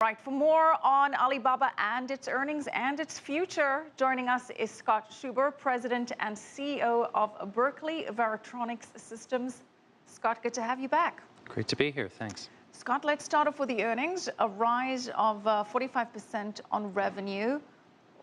Right, for more on Alibaba and its earnings and its future, joining us is Scott Schober, President and CEO of Berkeley Varitronics Systems. Scott, good to have you back. Great to be here, thanks. Scott, let's start off with the earnings, a rise of 45% on revenue.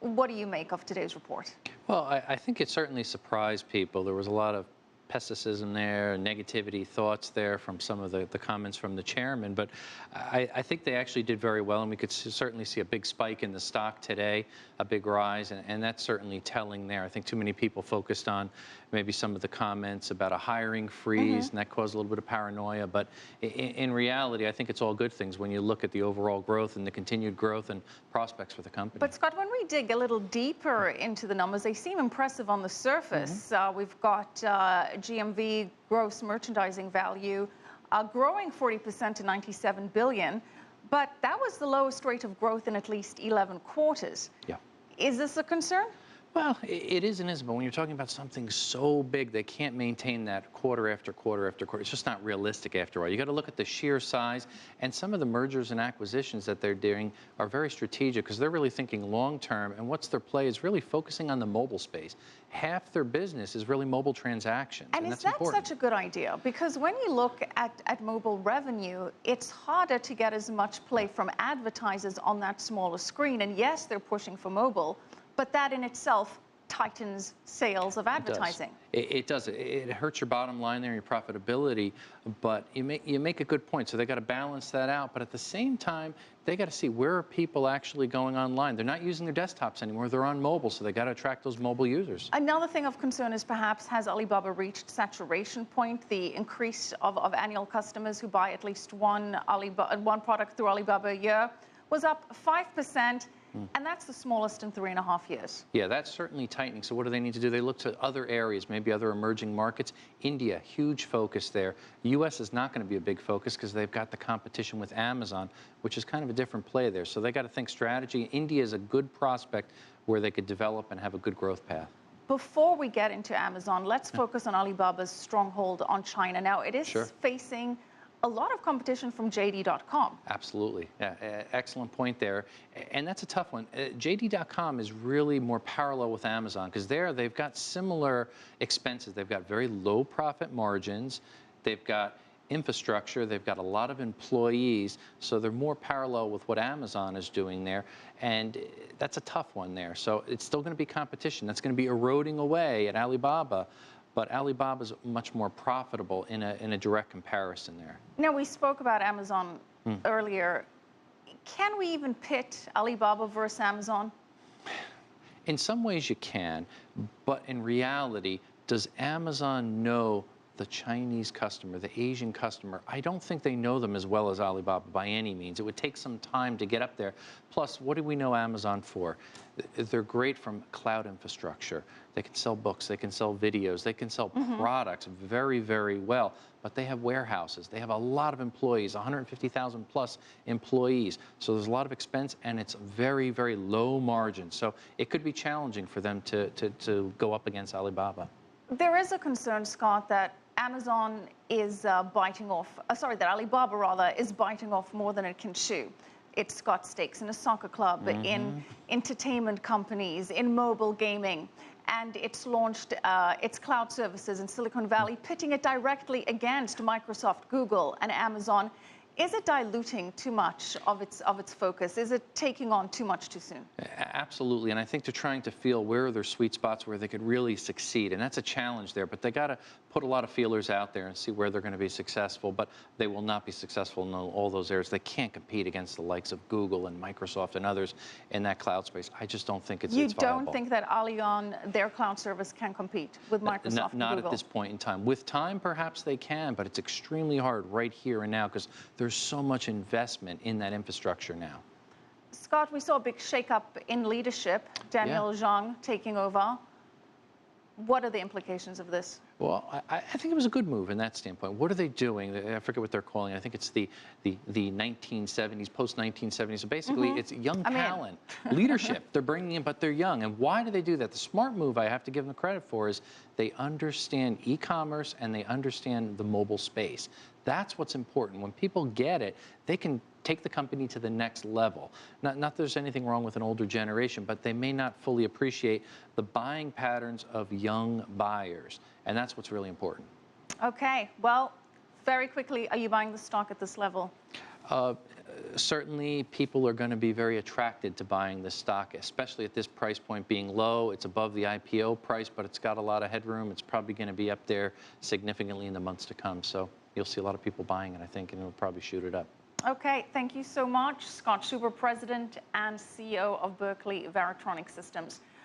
What do you make of today's report? Well, I think it certainly surprised people. There was a lot of pessimism there, negativity, thoughts there from some of the comments from the chairman, but I think they actually did very well, and we could certainly see a big spike in the stock today, a big rise, and that's certainly telling there. I think too many people focused on maybe some of the comments about a hiring freeze, and that caused a little bit of paranoia, but in reality, I think it's all good things when you look at the overall growth and the continued growth and prospects for the company. But Scott, when we dig a little deeper into the numbers, they seem impressive on the surface. We've got GMV, gross merchandising value, growing 40% to 97 billion, but that was the lowest rate of growth in at least 11 quarters. Yeah. Is this a concern? Well, it is and isn't, but when you're talking about something so big, they can't maintain that quarter after quarter after quarter. It's just not realistic after all. You got to look at the sheer size, and some of the mergers and acquisitions that they're doing are very strategic because they're really thinking long term, and what's their play is really focusing on the mobile space. Half their business is really mobile transactions, and is that's that important. such a good idea? Because when you look at mobile revenue, it's harder to get as much play from advertisers on that smaller screen, and yes, they're pushing for mobile, but that in itself tightens sales of advertising. It does. It hurts your bottom line there, your profitability, but you make a good point. So they got to balance that out, but at the same time, they got to see where are people actually going online. They're not using their desktops anymore. They're on mobile, so they got to attract those mobile users. Another thing of concern is perhaps has Alibaba reached saturation point? The increase of annual customers who buy at least one product through Alibaba a year was up 5%. And that's the smallest in 3.5 years. Yeah, that's certainly tightening. So what do they need to do? They look to other areas, maybe other emerging markets. India, huge focus there. The U.S. is not going to be a big focus because they've got the competition with Amazon, which is kind of a different play there. So they got to think strategy. India is a good prospect where they could develop and have a good growth path. Before we get into Amazon, let's focus on Alibaba's stronghold on China. Now, it is facing a lot of competition from JD.com. Absolutely. Yeah, excellent point there. And that's a tough one. JD.com is really more parallel with Amazon because they've got similar expenses. They've got very low profit margins. They've got infrastructure. They've got a lot of employees. So they're more parallel with what Amazon is doing there. And that's a tough one there. So it's still going to be competition. That's going to be eroding away at Alibaba. But Alibaba's much more profitable in a direct comparison there. Now, we spoke about Amazon earlier. Can we even pit Alibaba versus Amazon? In some ways you can, but in reality, does Amazon know the Chinese customer, the Asian customer? I don't think they know them as well as Alibaba by any means. It would take some time to get up there. Plus, what do we know Amazon for? They're great from cloud infrastructure. They can sell books, they can sell videos, they can sell products very, very well. But they have warehouses. They have a lot of employees, 150,000 plus employees. So there's a lot of expense, and it's very, very low margin. So it could be challenging for them to go up against Alibaba. There is a concern, Scott, that Amazon is that Alibaba rather is biting off more than it can chew. It's got stakes in a soccer club, in entertainment companies, in mobile gaming, and it's launched its cloud services in Silicon Valley, pitting it directly against Microsoft, Google, and Amazon. Is it diluting too much of its focus? Is it taking on too much too soon? Absolutely, and I think they're trying to feel where are their sweet spots where they could really succeed, and that's a challenge there. But they got to put a lot of feelers out there and see where they're going to be successful. But they will not be successful in all those areas. They can't compete against the likes of Google and Microsoft and others in that cloud space. I just don't think it's viable. You don't think that Allianz, their cloud service, can compete with Microsoft and Google? Not at this point in time. With time, perhaps they can, but it's extremely hard right here and now because there's so much investment in that infrastructure now. Scott, we saw a big shakeup in leadership. Daniel Zhang taking over. What are the implications of this? Well, I think it was a good move in that standpoint. What are they doing? I forget what they're calling it. I think it's the 1970s, post-1970s. So basically, it's young talent, leadership. They're bringing in, but they're young. And why do they do that? The smart move I have to give them credit for is they understand e-commerce and they understand the mobile space. That's what's important. When people get it, they can take the company to the next level. Not that there's anything wrong with an older generation, but they may not fully appreciate the buying patterns of young buyers, and that's what's really important. Okay, well, very quickly, are you buying the stock at this level? Certainly, people are going to be very attracted to buying this stock, especially at this price point being low. It's above the IPO price, but it's got a lot of headroom. It's probably going to be up there significantly in the months to come. So you'll see a lot of people buying it, I think, and it'll probably shoot it up. Okay, thank you so much. Scott Schober, President and CEO of Berkeley Varitronics Systems.